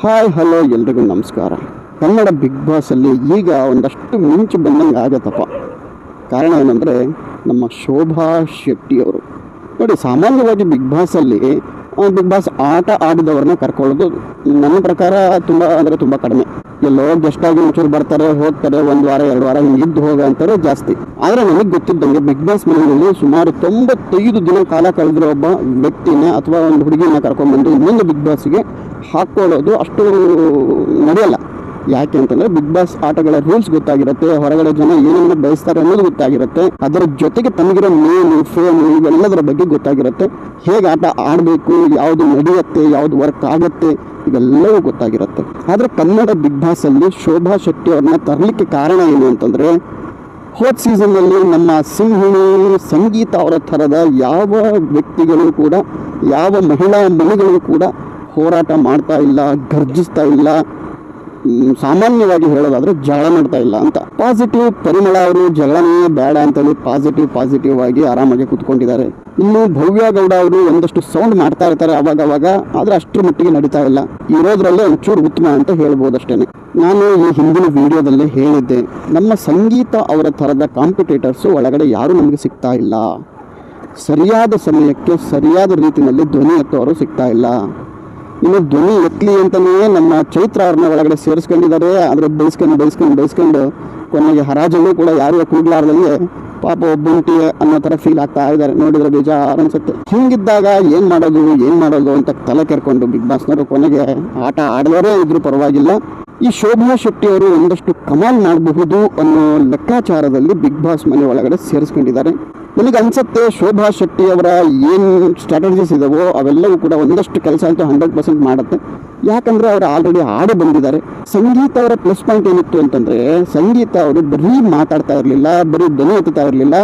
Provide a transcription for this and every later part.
Hi hello ಎಲ್ರಿಗೂ ನಮಸ್ಕಾರ. Kannada big ಬಾಸಲ್ಲಿ ಈಗ ಒಂದಷ್ಟು ಮಿಂಚು ಬಂದಂಗೆ ಆಗತ್ತಪ್ಪ. ಕಾರಣ ಏನಂದರೆ ನಮ್ಮ ಶೋಭಾ ಶೆಟ್ಟಿಯವರು. ನೋಡಿ, ಸಾಮಾನ್ಯವಾಗಿ ಬಿಗ್ ಬಾಸ್ ಆಟ ಆಡಿದವ್ರನ್ನ ಕರ್ಕೊಳ್ಳೋದು ನನ್ನ ಪ್ರಕಾರ ತುಂಬ ಕಡಿಮೆ. ಎಲ್ಲೋ ಗೆಸ್ಟಾಗಿ ಒಂಚೂರು ಬರ್ತಾರೆ, ಹೋಗ್ತಾರೆ, 1 ವಾರ 2 ವಾರ ಹಿಂಗೆ ಇದ್ದು ಹೋಗೋ ಅಂತಾರೆ ಜಾಸ್ತಿ. ಆದರೆ ನನಗೆ ಗೊತ್ತಿದ್ದಂಗೆ ಬಿಗ್ ಬಾಸ್ ಮನೆಯಲ್ಲಿ ಸುಮಾರು 95 ದಿನ ಕಾಲ ಕಳೆದಿರೋ ಒಬ್ಬ ವ್ಯಕ್ತಿನೇ ಅಥವಾ ಒಂದು ಹುಡುಗಿನ ಕರ್ಕೊಂಡ್ಬಂದು ಇನ್ನೊಂದು ಬಿಗ್ ಬಾಸ್ಗೆ ಹಾಕ್ಕೊಳ್ಳೋದು ಅಷ್ಟು ನಡೆಯಲ್ಲ. ಯಾಕೆ ಅಂತಂದರೆ ಬಿಗ್ ಬಾಸ್ ಆಟಗಳ ರೂಲ್ಸ್ ಗೊತ್ತಾಗಿರುತ್ತೆ, ಹೊರಗಡೆ ಜನ ಏನೇನು ಬಯಸ್ತಾರೆ ಅನ್ನೋದು ಗೊತ್ತಾಗಿರುತ್ತೆ, ಅದರ ಜೊತೆಗೆ ತಮಗಿರೋ ಮೇನು ಫೇನು ಇವೆಲ್ಲದರ ಬಗ್ಗೆ ಗೊತ್ತಾಗಿರುತ್ತೆ. ಹೇಗೆ ಆಟ ಆಡಬೇಕು, ಯಾವುದು ನಡೆಯುತ್ತೆ, ಯಾವುದು ವರ್ಕ್ ಆಗುತ್ತೆ, ಇವೆಲ್ಲವೂ ಗೊತ್ತಾಗಿರುತ್ತೆ. ಆದರೆ ಕನ್ನಡ ಬಿಗ್ ಬಾಸಲ್ಲಿ ಶೋಭಾ ಶೆಟ್ಟಿ ಅವ್ರನ್ನ ತರಲಿಕ್ಕೆ ಕಾರಣ ಏನು ಅಂತಂದರೆ, ಹೋದ ಸೀಸನ್ನಲ್ಲಿ ನಮ್ಮ ಸಿಂಹಿಣಿ ಸಂಗೀತ ಅವರ ಥರದ ಯಾವ ವ್ಯಕ್ತಿಗಳು ಕೂಡ, ಯಾವ ಮಹಿಳಾ ಮಣಿಗಳು ಕೂಡ ಹೋರಾಟ ಮಾಡ್ತಾ ಇಲ್ಲ, ಗರ್ಜಿಸ್ತಾ ಇಲ್ಲ, ಸಾಮಾನ್ಯವಾಗಿ ಹೇಳೋದಾದರೆ ಜಗಳ ಮಾಡ್ತಾ ಇಲ್ಲ ಅಂತ. ಪಾಸಿಟಿವ್ ಪರಿಮಳ ಅವರು ಜಗಳನೇ ಬೇಡ ಅಂತೇಳಿ ಪಾಸಿಟಿವ್ ಆಗಿ ಆರಾಮಾಗಿ ಕೂತ್ಕೊಂಡಿದ್ದಾರೆ. ಇನ್ನು ಭವ್ಯ ಗೌಡ ಅವರು ಒಂದಷ್ಟು ಸೌಂಡ್ ಮಾಡ್ತಾ ಇರ್ತಾರೆ ಅವಾಗ, ಆದರೆ ಅಷ್ಟರ ಮಟ್ಟಿಗೆ ನಡೀತಾ ಇಲ್ಲ. ಇರೋದ್ರಲ್ಲೇ ಒಂಚೂರು ಉತ್ತಮ ಅಂತ ಹೇಳ್ಬೋದು ಅಷ್ಟೇ. ನಾನು ಈ ಹಿಂದಿನ ವಿಡಿಯೋದಲ್ಲಿ ಹೇಳಿದ್ದೆ, ನಮ್ಮ ಸಂಗೀತ ಅವರ ಥರದ ಕಾಂಪಿಟೇಟರ್ಸು ಒಳಗಡೆ ಯಾರೂ ನಮಗೆ ಸಿಗ್ತಾ ಇಲ್ಲ. ಸರಿಯಾದ ಸಮಯಕ್ಕೆ ಸರಿಯಾದ ರೀತಿಯಲ್ಲಿ ಧ್ವನಿ ಎತ್ತೋರು ಸಿಗ್ತಾ ಇಲ್ಲ. ಇನ್ನು ಧ್ವನಿ ಎತ್ತಲಿ ಅಂತಲೇ ನಮ್ಮ ಚೈತ್ರ ಅವ್ರನ್ನ ಒಳಗಡೆ ಸೇರಿಸ್ಕೊಂಡಿದ್ದಾರೆ. ಆದರೆ ಬೆಳೆಸ್ಕೊಂಡು ಕೊನೆಗೆ ಹರಾಜಲ್ಲೂ ಕೂಡ ಯಾರು ಕೂಗ್ಲಾರ್ದಂಗೆ ಪಾಪ ಒಬ್ಬಂಟಿ ಅನ್ನೋ ಥರ ಫೀಲ್ ಆಗ್ತಾ ಇದ್ದಾರೆ. ನೋಡಿದ್ರೆ ಬೇಜಾರು ಅನ್ಸುತ್ತೆ. ಹಿಂಗಿದ್ದಾಗ ಏನು ಮಾಡೋದು ಅಂತ ತಲೆ ಕೆರ್ಕೊಂಡು ಬಿಗ್ ಬಾಸ್ನವರು ಕೊನೆಗೆ ಆಟ ಆಡೋರೇ ಇದ್ರೂ ಪರವಾಗಿಲ್ಲ, ಈ ಶೋಭಾ ಶೆಟ್ಟಿ ಅವರು ಒಂದಷ್ಟು ಕಮಾಲ್ ಮಾಡಬಹುದು ಅನ್ನೋ ಲೆಕ್ಕಾಚಾರದಲ್ಲಿ ಬಿಗ್ ಬಾಸ್ ಮನೆ ಒಳಗಡೆ ಸೇರಿಸ್ಕೊಂಡಿದ್ದಾರೆ. ನನಗೆ ಅನ್ಸುತ್ತೆ ಶೋಭಾ ಶೆಟ್ಟಿ ಅವರ ಏನು ಸ್ಟ್ರಾಟಜೀಸ್ ಇದಾವೋ ಅವೆಲ್ಲವೂ ಕೂಡ ಒಂದಷ್ಟು ಕೆಲಸ ಅಂತೂ 100% ಮಾಡುತ್ತೆ. ಯಾಕಂದರೆ ಅವರು ಆಲ್ರೆಡಿ ಆಡಿ ಬಂದಿದ್ದಾರೆ. ಸಂಗೀತ ಅವರ ಪ್ಲಸ್ ಪಾಯಿಂಟ್ ಏನಿತ್ತು ಅಂತಂದರೆ, ಸಂಗೀತ ಅವರು ಬರೀ ಮಾತಾಡ್ತಾ ಇರಲಿಲ್ಲ, ಬರೀ ಧ್ವನಿ ಎತ್ತುತ್ತಾ ಇರಲಿಲ್ಲ,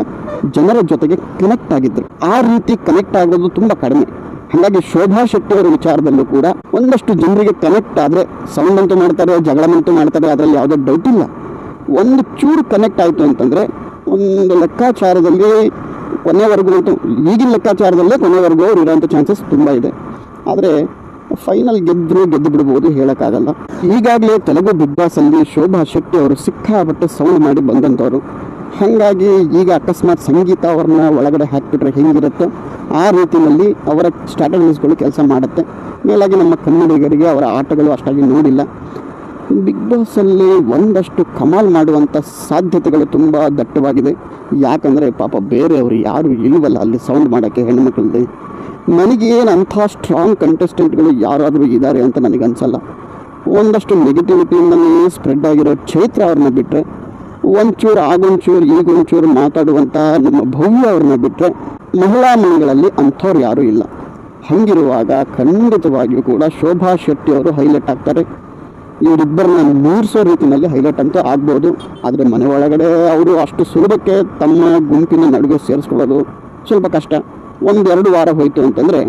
ಜನರ ಜೊತೆಗೆ ಕನೆಕ್ಟ್ ಆಗಿದ್ದರು. ಆ ರೀತಿ ಕನೆಕ್ಟ್ ಆಗೋದು ತುಂಬ ಕಡಿಮೆ. ಹಾಗಾಗಿ ಶೋಭಾ ಶೆಟ್ಟಿ ಅವರ ವಿಚಾರದಲ್ಲೂ ಕೂಡ ಒಂದಷ್ಟು ಜನರಿಗೆ ಕನೆಕ್ಟ್ ಆದರೆ ಸೌಂಡ್ ಅಂತೂ ಮಾಡ್ತಾರೆ, ಜಗಳಮಂತೂ ಮಾಡ್ತಾರೆ, ಅದರಲ್ಲಿ ಯಾವುದೋ ಡೌಟ್ ಇಲ್ಲ. ಒಂದು ಚೂರು ಕನೆಕ್ಟ್ ಆಯಿತು ಅಂತಂದರೆ ಒಂದು ಲೆಕ್ಕಾಚಾರದಲ್ಲಿ ಕೊನೆವರೆಗೂ ಅಂತೂ, ಈಗಿನ ಲೆಕ್ಕಾಚಾರದಲ್ಲೇ ಕೊನೆವರೆಗೂ ಅವ್ರು ಇರೋಂಥ ಚಾನ್ಸಸ್ ತುಂಬ ಇದೆ. ಆದರೆ ಫೈನಲ್ ಗೆದ್ದು ಬಿಡ್ಬೋದು, ಹೇಳೋಕ್ಕಾಗಲ್ಲ. ಈಗಾಗಲೇ ತೆಲುಗು ಬಿಗ್ ಬಾಸಲ್ಲಿ ಶೋಭಾ ಶೆಟ್ಟಿ ಅವರು ಸಿಕ್ಕಾಪಟ್ಟೆ ಸೌಂಡ್ ಮಾಡಿ ಬಂದಂಥವ್ರು. ಹಾಗಾಗಿ ಈಗ ಅಕಸ್ಮಾತ್ ಸಂಗೀತ ಅವ್ರನ್ನ ಒಳಗಡೆ ಹಾಕಿಬಿಟ್ರೆ ಹೆಂಗಿರುತ್ತೋ ಆ ರೀತಿಯಲ್ಲಿ ಅವರ ಸ್ಟ್ರಾಟಜೀಸ್ಗಳು ಕೆಲಸ ಮಾಡುತ್ತೆ. ಮೇಲಾಗಿ ನಮ್ಮ ಕನ್ನಡಿಗರಿಗೆ ಅವರ ಆಟಗಳು ಅಷ್ಟಾಗಿ ನೋಡಿಲ್ಲ. ಬಿಗ್ ಬಾಸಲ್ಲಿ ಒಂದಷ್ಟು ಕಮಾಲ್ ಮಾಡುವಂಥ ಸಾಧ್ಯತೆಗಳು ತುಂಬ ದಟ್ಟವಾಗಿದೆ. ಯಾಕಂದರೆ ಪಾಪ ಬೇರೆಯವರು ಯಾರು ಇಲ್ವಲ್ಲ ಅಲ್ಲಿ ಸೌಂಡ್ ಮಾಡೋಕ್ಕೆ ಹೆಣ್ಮಕ್ಳಲ್ಲಿ. ನನಗೇನು ಅಂಥ ಸ್ಟ್ರಾಂಗ್ ಕಂಟೆಸ್ಟೆಂಟ್ಗಳು ಯಾರಾದರೂ ಇದ್ದಾರೆ ಅಂತ ನನಗನ್ಸಲ್ಲ. ಒಂದಷ್ಟು ನೆಗೆಟಿವಿಟಿಯಿಂದಲೇ ಸ್ಪ್ರೆಡ್ ಆಗಿರೋ ಚೈತ್ರ ಅವ್ರನ್ನ ಬಿಟ್ಟರೆ, ಒಂಚೂರು ಈಗೊಂಚೂರು ಮಾತಾಡುವಂಥ ನಮ್ಮ ಭವ್ಯ ಅವ್ರನ್ನ ಬಿಟ್ಟರೆ ಮಹಿಳಾ ಮನೆಗಳಲ್ಲಿ ಅಂಥವ್ರು ಯಾರೂ ಇಲ್ಲ. ಹಾಗಿರುವಾಗ ಖಂಡಿತವಾಗಿಯೂ ಕೂಡ ಶೋಭಾ ಶೆಟ್ಟಿ ಅವರು ಹೈಲೈಟ್ ಆಗ್ತಾರೆ. ಇವರಿಬ್ಬರನ್ನ ಮೀರಿಸೋ ರೀತಿಯಲ್ಲಿ ಹೈಲೈಟ್ ಅಂತೂ ಆಗ್ಬೋದು. ಆದರೆ ಮನೆ ಒಳಗಡೆ ಅವರು ಅಷ್ಟು ಸುಲಭಕ್ಕೆ ತಮ್ಮ ಗುಂಪಿನ ನಡುವೆ ಸೇರಿಸ್ಕೊಳ್ಳೋದು ಸ್ವಲ್ಪ ಕಷ್ಟ. 1-2 ವಾರ ಹೋಯಿತು ಅಂತಂದರೆ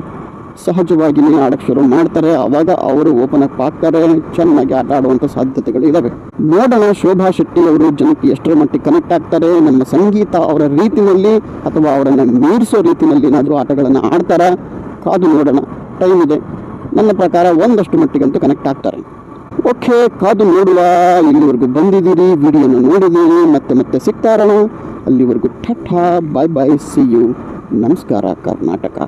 ಸಹಜವಾಗಿ ಆಡೋಕ್ಕೆ ಶುರು ಮಾಡ್ತಾರೆ. ಆವಾಗ ಅವರು ಓಪನ್ ಅಪ್ ಆಗ್ತಾರೆ, ಚೆನ್ನಾಗಿ ಆಟ ಆಡುವಂಥ ಸಾಧ್ಯತೆಗಳು ಇದ್ದಾವೆ. ನೋಡೋಣ ಶೋಭಾ ಶೆಟ್ಟಿ ಅವರು ಜನಕ್ಕೆ ಎಷ್ಟರ ಮಟ್ಟಿಗೆ ಕನೆಕ್ಟ್ ಆಗ್ತಾರೆ, ನಮ್ಮ ಸಂಗೀತ ಅವರ ರೀತಿಯಲ್ಲಿ ಅಥವಾ ಅವರನ್ನು ಮೀರಿಸೋ ರೀತಿಯಲ್ಲಿ ಏನಾದರೂ ಆಟಗಳನ್ನು ಆಡ್ತಾರಾ, ಕಾದು ನೋಡೋಣ. ಟೈಮ್ ಇದೆ. ನನ್ನ ಪ್ರಕಾರ ಒಂದಷ್ಟು ಮಟ್ಟಿಗಂತೂ ಕನೆಕ್ಟ್ ಆಗ್ತಾರೆ. ಓಕೆ, ಕಾದು ನೋಡುವ. ಇಲ್ಲಿವರೆಗೂ ಬಂದಿದ್ದೀರಿ, ವಿಡಿಯೋನ ನೋಡಿದ್ದೀರಿ, ಮತ್ತೆ ಸಿಗ್ತಾರೋಣ. ಅಲ್ಲಿವರೆಗೂ ಟಾಟಾ, ಬಾಯ್, ಸಿ ಯು. ನಮಸ್ಕಾರ ಕರ್ನಾಟಕ.